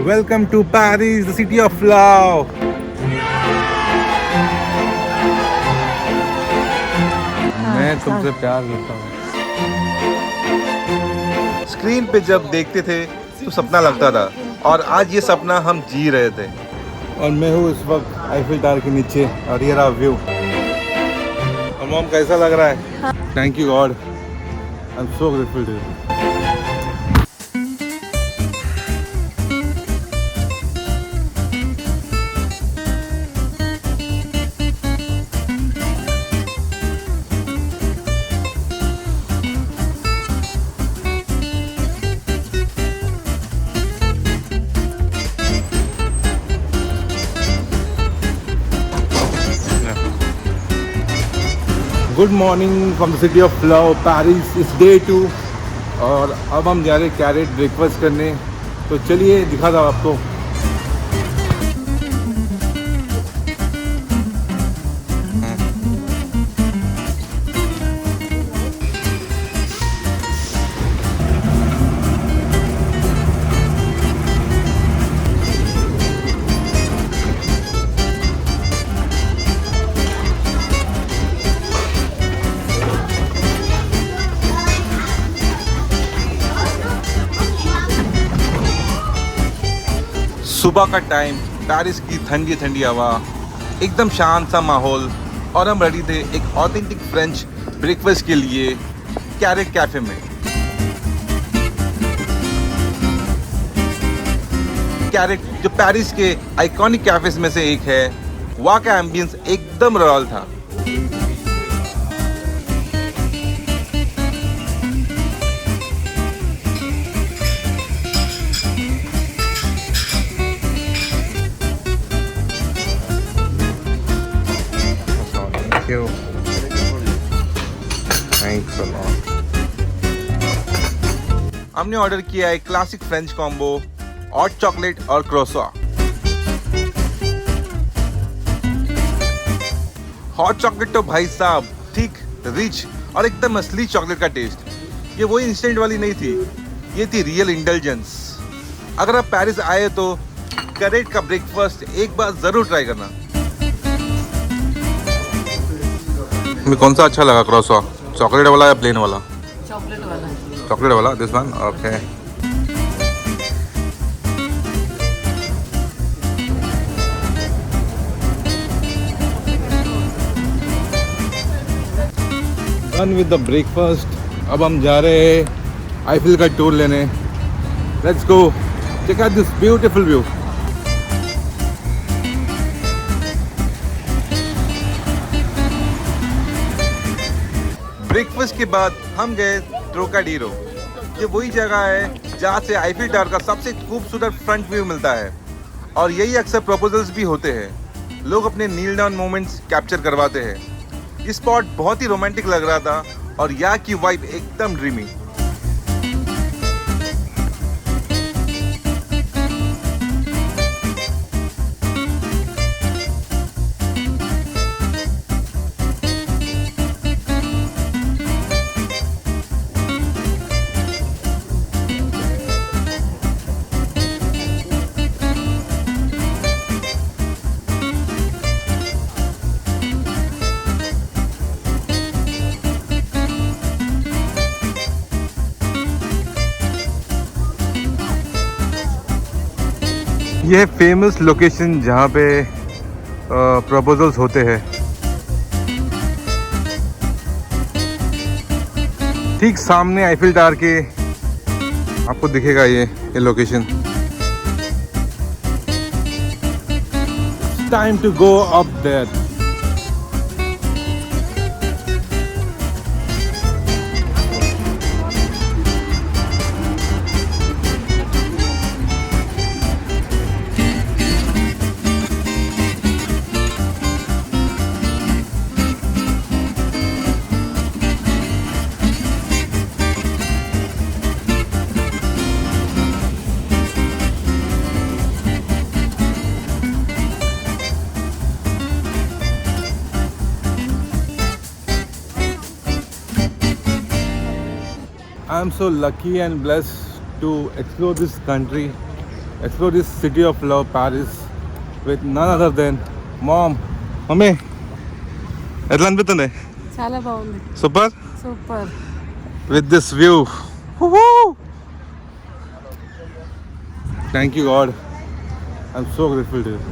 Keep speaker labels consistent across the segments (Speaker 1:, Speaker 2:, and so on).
Speaker 1: Welcome to Paris, the city of love. मैं तुमसे प्यार करता हूँ। स्क्रीन पे जब देखते थे तो सपना लगता था और आज ये सपना हम जी रहे थे। और मैं हूँ इस वक्त आईफिल टावर के नीचे और ये रहा व्यू। और मॉम कैसा लग रहा है? Thank you God, I am so grateful to you. Good morning from the city of love Paris, इस डे 2 और अब हम जा रहे हैं कैरेट ब्रेकफास्ट करने। तो चलिए दिखा दो आपको। सुबह का टाइम, पेरिस की ठंडी ठंडी हवा, एकदम शांत सा माहौल और हम रेडी थे एक ऑथेंटिक फ्रेंच ब्रेकफास्ट के लिए कैरेट कैफे में। कैरेट जो पेरिस के आइकॉनिक कैफेज में से एक है, वहाँ का एम्बियंस एकदम रॉयल था। Thanks a lot. हमने ऑर्डर किया है classic French combo, hot chocolate और क्रोसवा। हॉट चॉकलेट तो भाई साहब ठीक रिच और एकदम असली चॉकलेट का टेस्ट। ये वही इंस्टेंट वाली नहीं थी, ये थी रियल इंटेलिजेंस। अगर आप पेरिस आए तो कैरेट का ब्रेकफास्ट एक बार जरूर ट्राई करना। मैं कौन सा अच्छा लगा, क्रोसवा चॉकलेट वाला या प्लेन वाला?
Speaker 2: चॉकलेट वाला।
Speaker 1: चॉकलेट वाला, this one, okay. Done with the breakfast. अब हम जा रहे हैं आईफिल का टूर लेने। Let's go check out this beautiful view. Breakfast के बाद हम गए ट्रोकाडीरो। ये वही जगह है जहाँ से आईफिल टावर का सबसे खूबसूरत फ्रंट व्यू मिलता है और यही अक्सर प्रपोजल्स भी होते हैं। लोग अपने नील डाउन मोमेंट्स कैप्चर करवाते हैं। ये स्पॉट बहुत ही रोमांटिक लग रहा था और यहाँ की वाइब एकदम ड्रीमी। ये फेमस लोकेशन जहाँ पे प्रपोजल्स होते हैं, ठीक सामने आईफिल टावर के आपको दिखेगा ये location. Time to go up there. I am so lucky and blessed to explore this country explore this city of love, Paris, with none other than mom. Mummy, ఎట్లా అనిపిస్తుంది?
Speaker 2: చాలా బాగుంది.
Speaker 1: Super.
Speaker 2: Super.
Speaker 1: With this view. Thank you God. I'm so grateful to you.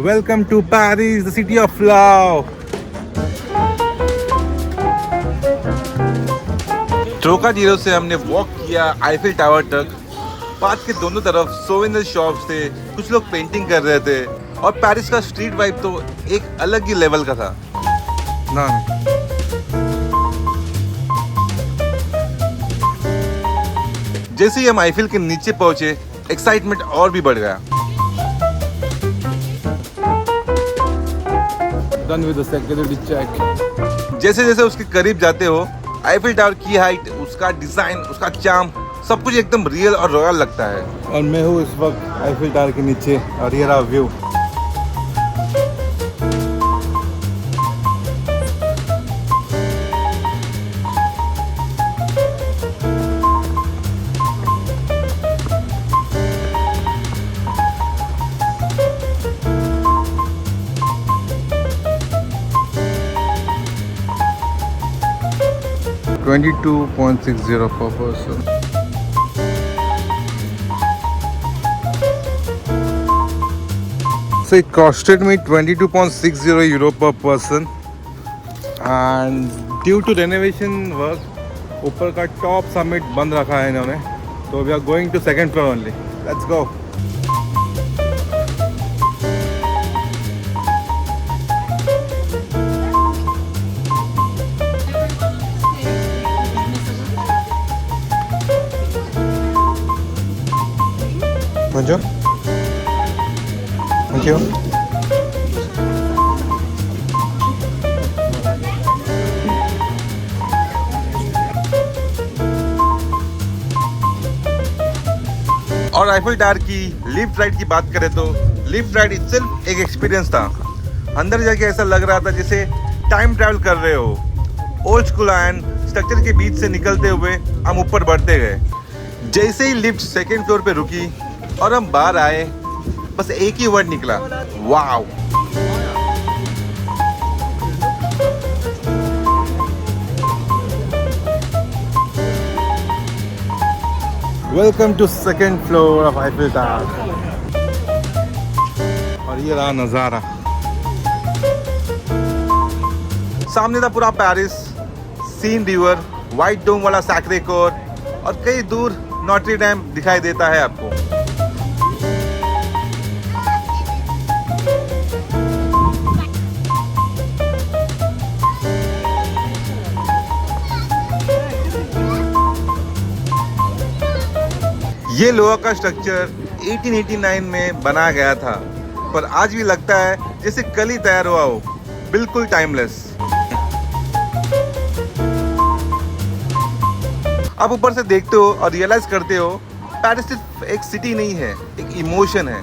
Speaker 1: Welcome to Paris, the city of love. ट्रोकाडीरो से हमने walk किया Eiffel tower तक. Path के दोनों तरफ सोवेनियर शॉप्स थे, कुछ लोग पेंटिंग कर रहे थे और पेरिस का स्ट्रीट वाइब तो एक अलग ही लेवल का था ना. जैसे ही हम आईफिल के नीचे पहुंचे, एक्साइटमेंट और भी बढ़ गया. Done with the security check. जैसे जैसे उसके करीब जाते हो, आईफिल टावर की हाइट, उसका डिजाइन, उसका चार्म, सब कुछ एकदम रियल और रॉयल लगता है. और मैं हूँ इस वक्त आईफिल टावर के नीचे और ये रहा view. $22.60 per person. So it costed me €22.60 per person, and due to renovation work ऊपर का टॉप समिट बंद रखा है इन्होंने, तो we are going to second floor only. Let's go. Bonjour. Thank you. और आईफिल टावर की लिफ्ट राइड की बात करें तो लिफ्ट राइड इटसेल्फ एक एक्सपीरियंस था. अंदर जाके ऐसा लग रहा था जैसे टाइम ट्रैवल कर रहे हो. ओल्ड स्कूल एंड स्ट्रक्चर के बीच से निकलते हुए हम ऊपर बढ़ते गए. जैसे ही लिफ्ट सेकेंड फ्लोर पे रुकी और हम बाहर आए, बस एक ही वर्ड निकला, wow. Welcome to second floor of Eiffel Tower. और ये रहा नज़ारा. सामने था पूरा Paris, Seine river, white dome वाला सैक्रे कोर और कई दूर नॉट्री डैम दिखाई देता है आपको. ये लोहा का स्ट्रक्चर 1889 में बनाया गया था, पर आज भी लगता है जैसे कल ही तैयार हुआ हो. बिल्कुल टाइमलेस. आप ऊपर से देखते हो और रियलाइज करते हो पेरिस सिर्फ एक सिटी नहीं है, एक इमोशन है.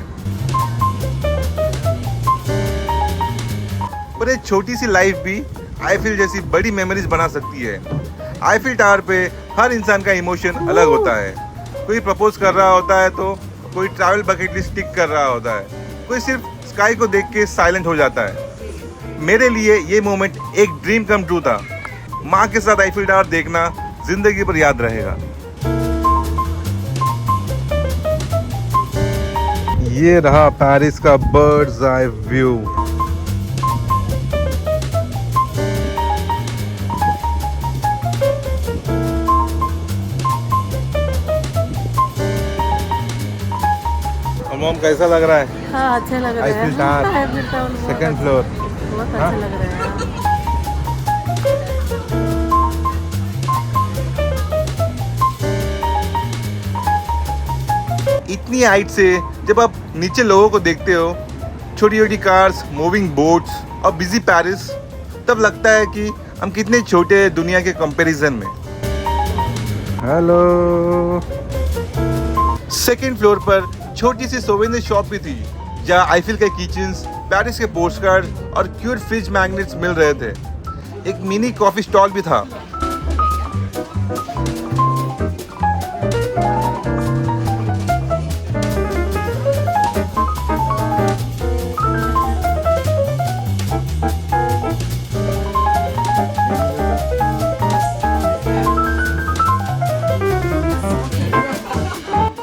Speaker 1: पर एक छोटी सी लाइफ भी आईफिल जैसी बड़ी मेमोरीज बना सकती है. आईफिल टावर पे हर इंसान का इमोशन अलग होता है. कोई प्रपोज कर रहा होता है तो कोई ट्रैवल बकेट लिस्ट टिक कर रहा होता है, कोई सिर्फ स्काई को देख के साइलेंट हो जाता है. मेरे लिए ये मोमेंट एक ड्रीम कम ट्रू था. माँ के साथ आईफिल टावर देखना जिंदगी भर याद रहेगा. ये रहा पेरिस का बर्ड्स आई व्यू. मॉम कैसा लग रहा है?
Speaker 2: हाँ, अच्छे लग रहे हैं.
Speaker 1: आईफिल टावर सेकंड फ्लोर
Speaker 2: बहुत अच्छे लग रहे हैं.
Speaker 1: इतनी हाइट से जब आप नीचे लोगों को देखते हो, छोटी छोटी कार्स, मूविंग बोट्स और बिजी पेरिस, तब लगता है कि हम कितने छोटे हैं दुनिया के कंपैरिजन में. हेलो. सेकंड फ्लोर पर छोटी सी सोवेनियर शॉप भी थी, जहाँ आईफिल के किचन्स, पेरिस के पोस्टकार्ड और क्यूट फ्रिज मैग्नेट्स मिल रहे थे. एक मिनी कॉफी स्टॉल भी था.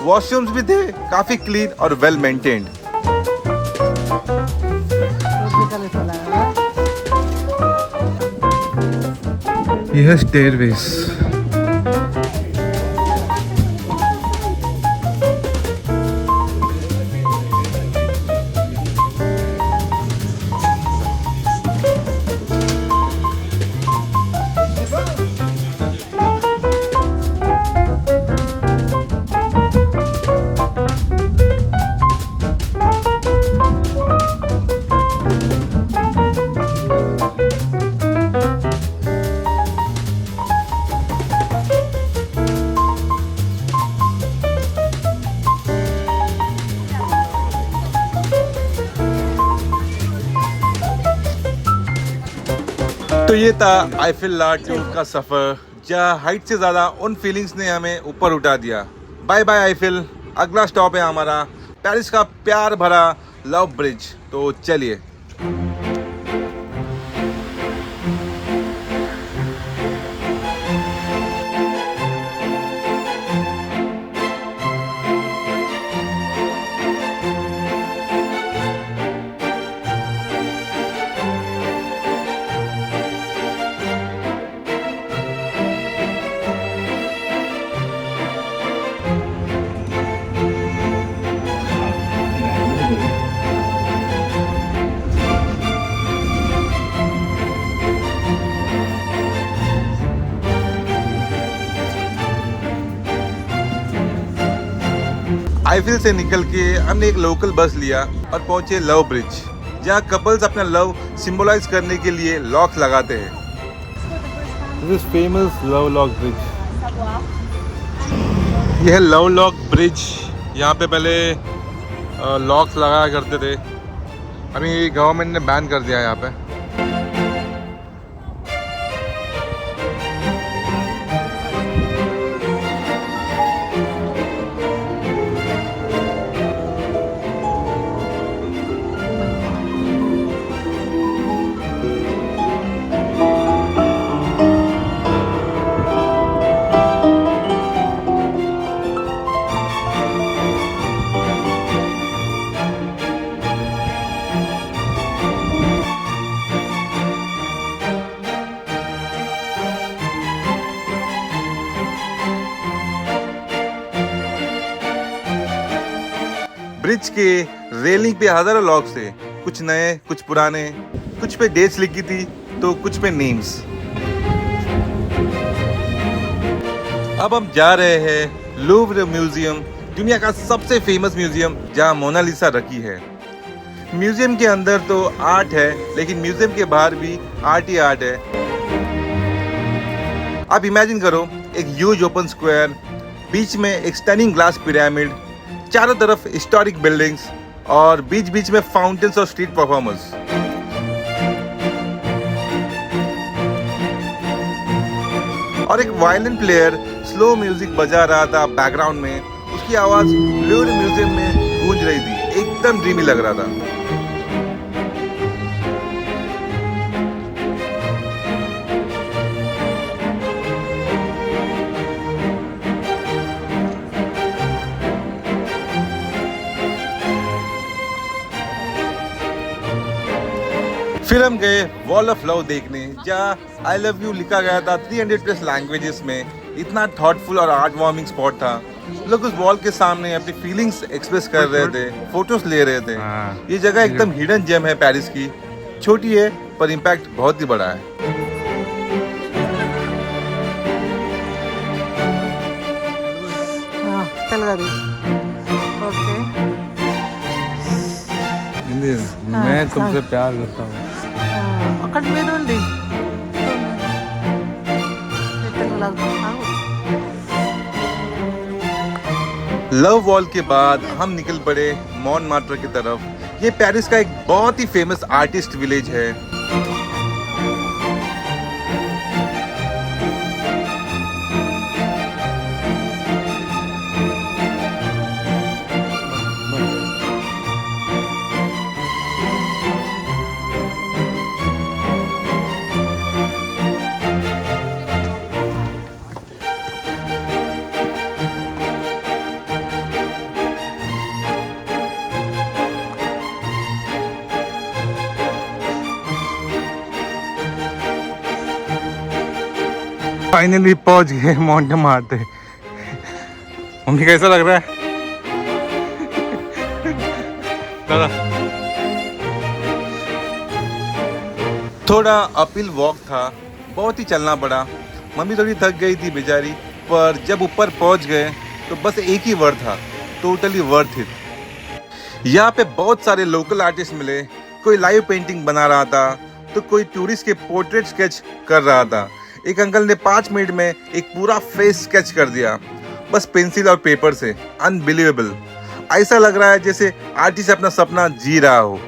Speaker 1: वॉशरूम्स भी थे काफी क्लीन और वेल मेंटेन्ड। ये है स्टेयरवेज। तो ये था आईफिल टूर का सफर, जहाँ हाइट से ज्यादा उन फीलिंग्स ने हमें ऊपर उठा दिया। Bye bye Eiffel. अगला स्टॉप है हमारा पेरिस का प्यार भरा लव ब्रिज। तो चलिए। आईफिल से निकल के हमने एक लोकल बस लिया और पहुंचे लव ब्रिज, जहां कपल्स अपना लव सिंबलाइज करने के लिए लॉक लगाते हैं। This is famous love lock bridge. यह है लव लॉक ब्रिज। यहाँ पे पहले लॉक्स लगाया करते थे, अभी गवर्नमेंट ने बैन कर दिया है यहाँ पे। ब्रिज के रेलिंग पे हजारों लॉक्स थे, कुछ नए कुछ पुराने, कुछ पे डेट्स लिखी थी तो कुछ पे नेम्स। अब हम जा रहे हैं लूव्र म्यूजियम, दुनिया का सबसे फेमस म्यूजियम जहां मोनालिसा रखी है। म्यूजियम के अंदर तो आर्ट है, लेकिन म्यूजियम के बाहर भी आर्ट ही आर्ट है। आप इमेजिन करो एक ह्यूज ओपन स्क्वायर, बीच में एक स्टनिंग ग्लास पिरामिड, चारों तरफ हिस्टोरिक बिल्डिंग्स और बीच बीच में फाउंटेन्स और स्ट्रीट परफॉर्मर्स। और एक वायलिन प्लेयर स्लो म्यूजिक बजा रहा था बैकग्राउंड में, उसकी आवाज लूव्र म्यूजियम में गूंज रही थी। एकदम ड्रीमी लग रहा था। फिर हम गए वॉल ऑफ लव देखने, जहाँ आई लव यू लिखा गया था 300+ लैंग्वेजेस में। इतना थॉटफुल और आर्ट वार्मिंग स्पॉट था। लोग उस वॉल के सामने अपनी फीलिंग्स एक्सप्रेस कर रहे थे, फोटोज ले रहे थे। ये जगह एकदम हिडन जेम है पेरिस की। छोटी है पर इम्पैक्ट बहुत ही बड़ा है। मैं तुमसे प्यार करता हूँ। लव वॉल के बाद हम निकल पड़े मॉनमार्ट्र की तरफ। ये पेरिस का एक बहुत ही फेमस आर्टिस्ट विलेज है। फाइनली पहुंच गए मोंटेमार्टे। मम्मी कैसा लग रहा है दादा? थोड़ा अपहिल वॉक था, बहुत ही चलना पड़ा। मम्मी थोड़ी थक गई थी बेचारी, पर जब ऊपर पहुंच गए तो बस एक ही वर्ड था, टोटली वर्थ इट। यहाँ पे बहुत सारे लोकल आर्टिस्ट मिले, कोई लाइव पेंटिंग बना रहा था तो कोई टूरिस्ट के पोर्ट्रेट स्केच कर रहा था। एक अंकल ने 5 मिनट में एक पूरा फेस स्केच कर दिया, बस पेंसिल और पेपर से। अनबिलीवेबल। ऐसा लग रहा है जैसे आर्टिस्ट अपना सपना जी रहा हो।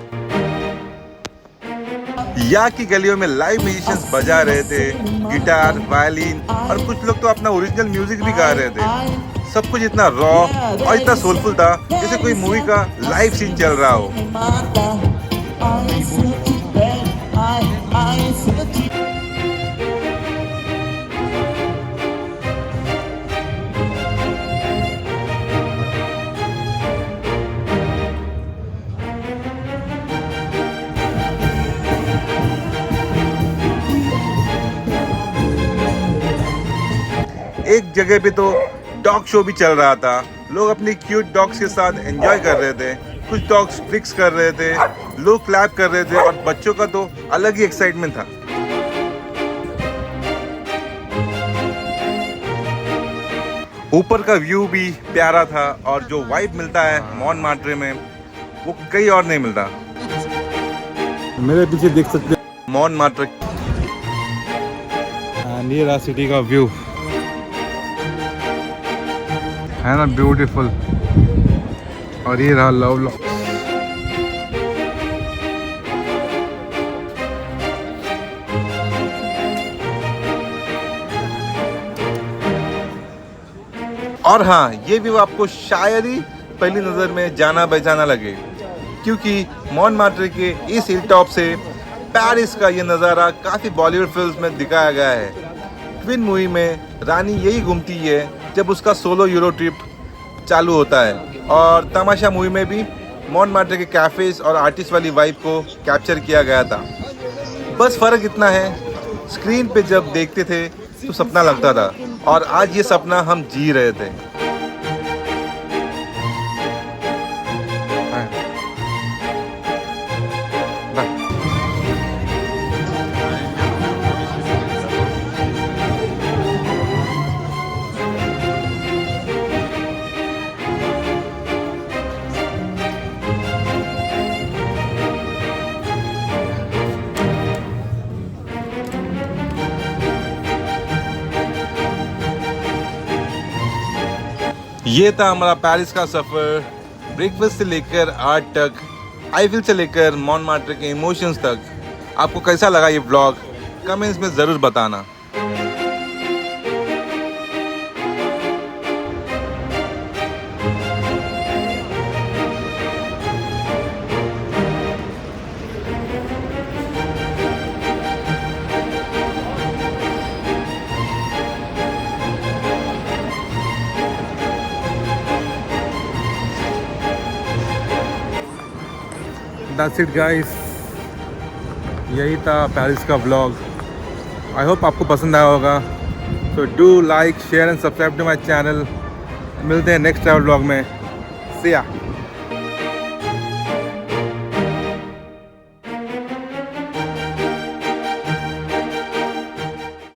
Speaker 1: यहाँ की गलियों में लाइव म्यूजिशियंस बजा रहे थे, गिटार, वायलिन, और कुछ लोग तो अपना ओरिजिनल म्यूजिक भी गा रहे थे। सब कुछ इतना रॉ और इतना सोलफुल था जैसे कोई मूवी का लाइव सीन चल रहा हो। एक जगह पे तो डॉग शो भी चल रहा था। लोग अपनी क्यूट डॉग्स के साथ एंजॉय कर रहे थे। कुछ डॉग्स ट्रिक्स कर रहे थे, लोग क्लैप कर रहे थे, और बच्चों का तो अलग ही एक्साइटमेंट था। ऊपर का व्यू भी प्यारा था, और जो वाइब मिलता है मोंटमार्ट्रे में वो कहीं और नहीं मिलता।
Speaker 3: मेरे पीछे देख सकते हैं
Speaker 1: मोंटमार्ट्रे
Speaker 3: ये रहा सिटी का व्यू, है ना ब्यूटीफुल। और ये रहा लव लॉक।
Speaker 1: और हाँ, ये भी आपको शायद ही पहली नज़र में जाना पहचाना लगे, क्योंकि मोंटमार्ट्रे के इस हिल टॉप से पेरिस का ये नज़ारा काफ़ी बॉलीवुड फिल्म्स में दिखाया गया है। ट्विन मूवी में रानी यही घूमती है जब उसका सोलो यूरो ट्रिप चालू होता है, और तमाशा मूवी में भी मोंटमार्ट्रे के कैफेज और आर्टिस्ट वाली वाइब को कैप्चर किया गया था। बस फ़र्क इतना है, स्क्रीन पे जब देखते थे तो सपना लगता था, और आज ये सपना हम जी रहे थे। ये था हमारा पेरिस का सफ़र, ब्रेकफास्ट से लेकर आर्ट तक, आईफिल से लेकर मोंटमार्ट्रे के इमोशंस तक। आपको कैसा लगा ये व्लॉग, कमेंट्स में ज़रूर बताना।
Speaker 3: दैट्स इट गाइस, यही था पेरिस का व्लॉग। आई होप आपको पसंद आया होगा। तो do like, share and subscribe to my channel. मिलते हैं नेक्स्ट ट्रैवल व्लॉग में। See ya।